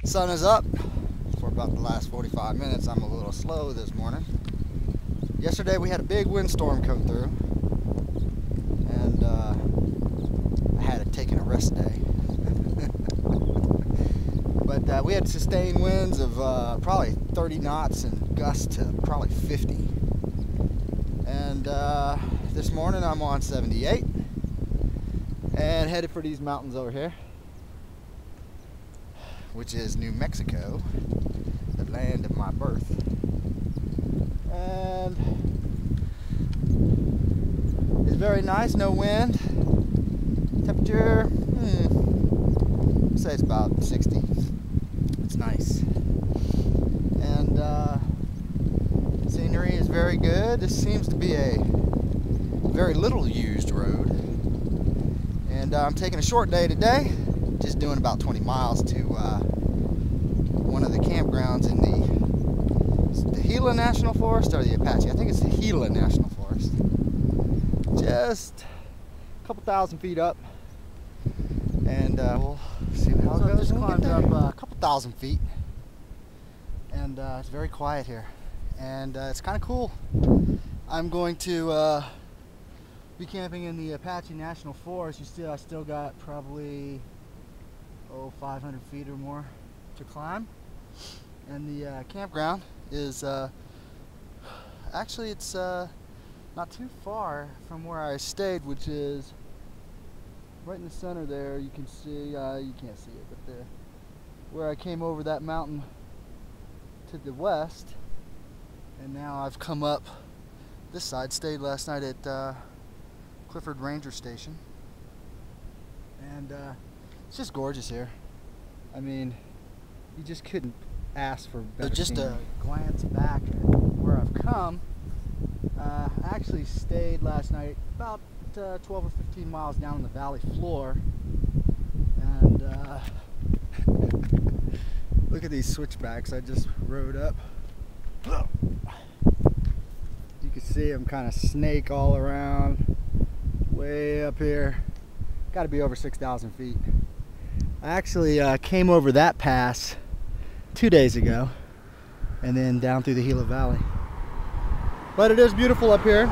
Sun is up for about the last 45 minutes. I'm a little slow this morning. Yesterday we had a big windstorm come through, and I had taken a rest day. But we had sustained winds of probably 30 knots and gusts to probably 50. And this morning I'm on 78 and headed for these mountains over here, which is New Mexico, the land of my birth. And it's very nice, no wind. Temperature, I'd say it's about 60. It's nice. And scenery is very good. This seems to be a very little used road. And I'm taking a short day today, just doing about 20 miles to one of the campgrounds in the Gila National Forest or the Apache. I think it's the Gila National Forest. Just a couple thousand feet up, and we'll see how it goes. Just climbed up a couple thousand feet, and it's very quiet here, and it's kind of cool. I'm going to be camping in the Apache National Forest. I still got probably 500 feet or more to climb, and the campground is actually it's not too far from where I stayed, which is right in the center there. You can see you can't see it, but where I came over that mountain to the west, and now I've come up this side. Stayed last night at Clifford Ranger Station, and it's just gorgeous here. I mean, you just couldn't ask for better. Just a glance back at where I've come. I actually stayed last night about 12 or 15 miles down on the valley floor, and look at these switchbacks I just rode up. You can see them kind of snake all around way up here. Got to be over 6,000 feet. I actually came over that pass 2 days ago, and then down through the Gila Valley. But it is beautiful up here.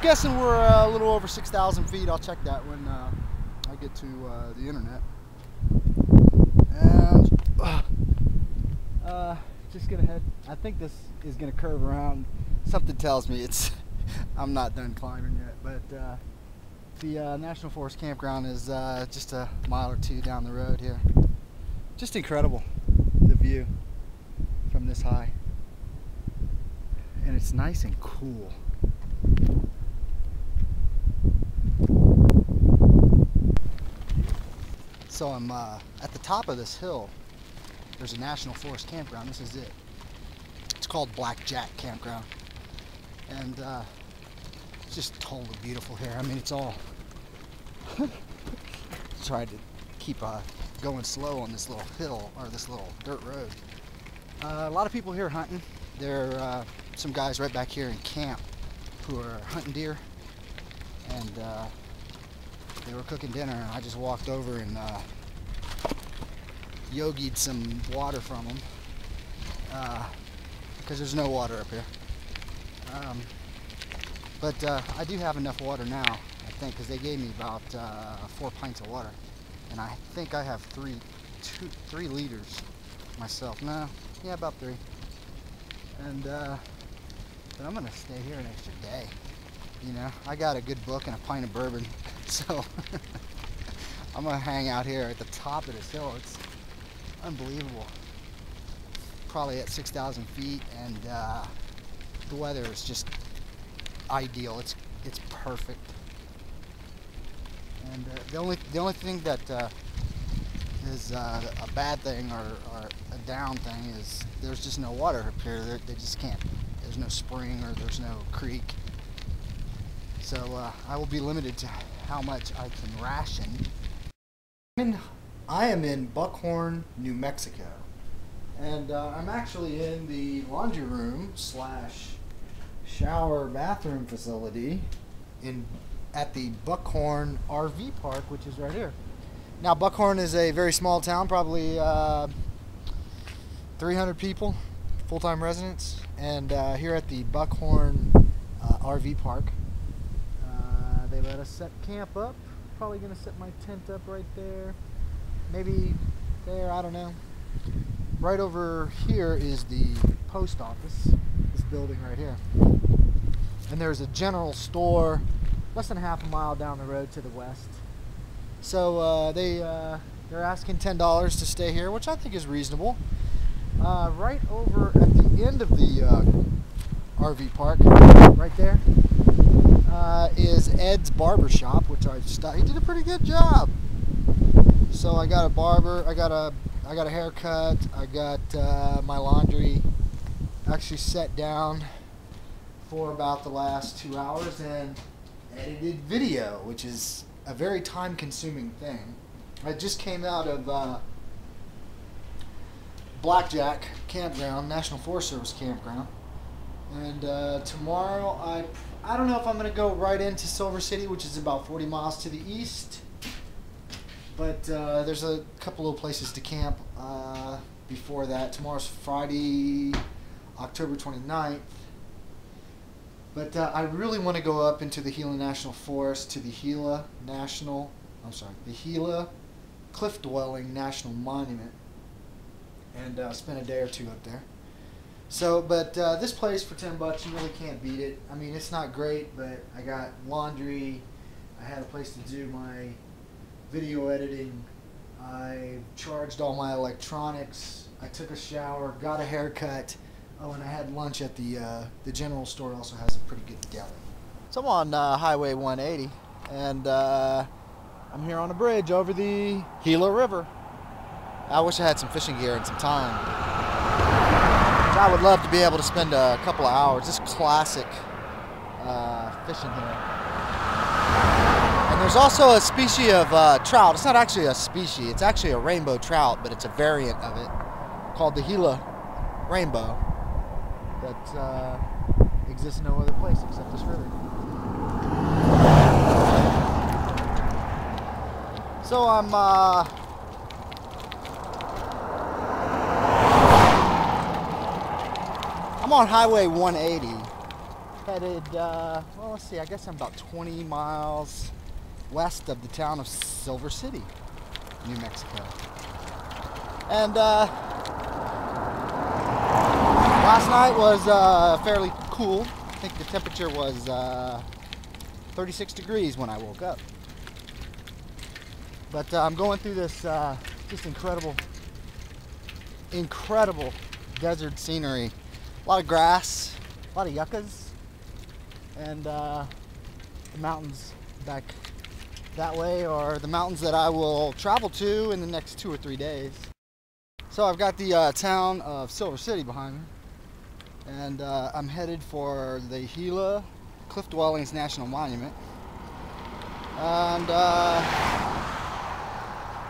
Guessing we're a little over 6,000 feet. I'll check that when I get to the internet. And just gonna head. I think this is gonna curve around. Something tells me I'm not done climbing yet, but the National Forest campground is just a mile or two down the road here. Just incredible, the view from this high. And it's nice and cool. So I'm at the top of this hill. There's a National Forest campground. This is it. It's called Blackjack Campground. And it's just totally beautiful here. I mean, it's all tried to keep going slow on this little hill, or this little dirt road. A lot of people here hunting. There are some guys right back here in camp who are hunting deer, and they were cooking dinner, and I just walked over and yogied some water from them, because there's no water up here. But I do have enough water now, I think, because they gave me about 4 pints of water, and I think I have 3 liters myself. No, yeah, about 3. And but I'm gonna stay here an extra day. You know, I got a good book and a pint of bourbon, so I'm gonna hang out here at the top of this hill. It's unbelievable. Probably at 6,000 feet, and the weather is just ideal. It's perfect. And the only thing that is a bad thing or a down thing is there's just no water up here. They just can't. There's no spring or there's no creek. So I will be limited to how much I can ration. I am in Buckhorn, New Mexico, and I'm actually in the laundry room / shower bathroom facility at the Buckhorn RV park, which is right here. Now, Buckhorn is a very small town, probably 300 people, full-time residents, and here at the Buckhorn RV park, they let us set camp up. Probably gonna set my tent up right there, maybe there, I don't know. Right over here is the post office, this building right here, and there's a general store less than half a mile down the road to the west. So they're asking $10 to stay here, which I think is reasonable. Right over at the end of the RV park, right there, is Ed's barber shop, which he did a pretty good job. So I got a barber, I got a haircut, I got my laundry actually set down for about the last 2 hours, and edited video, which is a very time-consuming thing. I just came out of Blackjack campground, National Forest Service campground, and tomorrow I don't know if I'm going to go right into Silver City, which is about 40 miles to the east, but there's a couple of places to camp before that. Tomorrow's Friday, October 29th. But I really want to go up into the Gila National Forest to the Gila Cliff Dwelling National Monument, and spend a day or two up there. So, but this place for $10, you really can't beat it. I mean, it's not great, but I got laundry, I had a place to do my video editing, I charged all my electronics, I took a shower, got a haircut. Oh, and I had lunch at the general store. Also has a pretty good deli. So I'm on Highway 180, and I'm here on a bridge over the Gila River. I wish I had some fishing gear and some time. I would love to be able to spend a couple of hours, just classic fishing here. And there's also a species of trout. It's not actually a species, it's actually a rainbow trout, but it's a variant of it called the Gila rainbow that exists no other place except this river. So I'm on Highway 180, headed, well, let's see, I guess I'm about 20 miles west of the town of Silver City, New Mexico. And last night was fairly cool. I think the temperature was 36 degrees when I woke up. But I'm going through this just incredible desert scenery. A lot of grass, a lot of yuccas, and the mountains back that way are the mountains that I will travel to in the next 2 or 3 days. So I've got the town of Silver City behind me, and I'm headed for the Gila Cliff Dwellings National Monument. And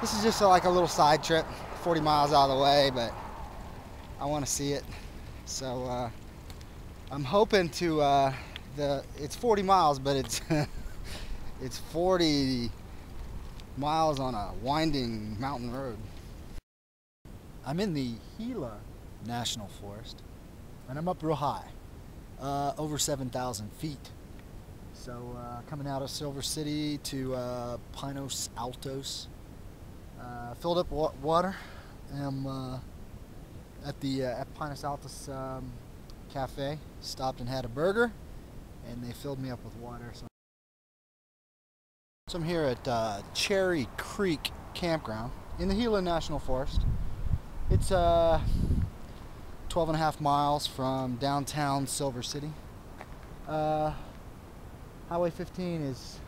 this is just like a little side trip, 40 miles out of the way, but I want to see it. So I'm hoping to, it's 40 miles, but it's it's 40 miles on a winding mountain road. I'm in the Gila National Forest, and I'm up real high, over 7,000 feet. So coming out of Silver City to Pinos Altos, filled up water. I'm at the Pinos Altos cafe, stopped and had a burger, and they filled me up with water. So I'm here at Cherry Creek Campground in the Gila National Forest. It's 12.5 miles from downtown Silver City. Highway 15 is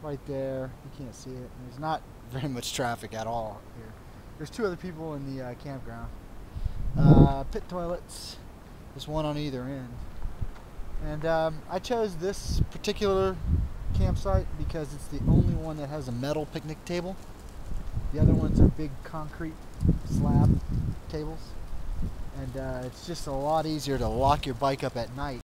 right there. You can't see it. There's not very much traffic at all here. There's 2 other people in the campground. Pit toilets. There's one on either end. And I chose this particular campsite because it's the only one that has a metal picnic table. The other ones are big concrete slab tables. And it's just a lot easier to lock your bike up at night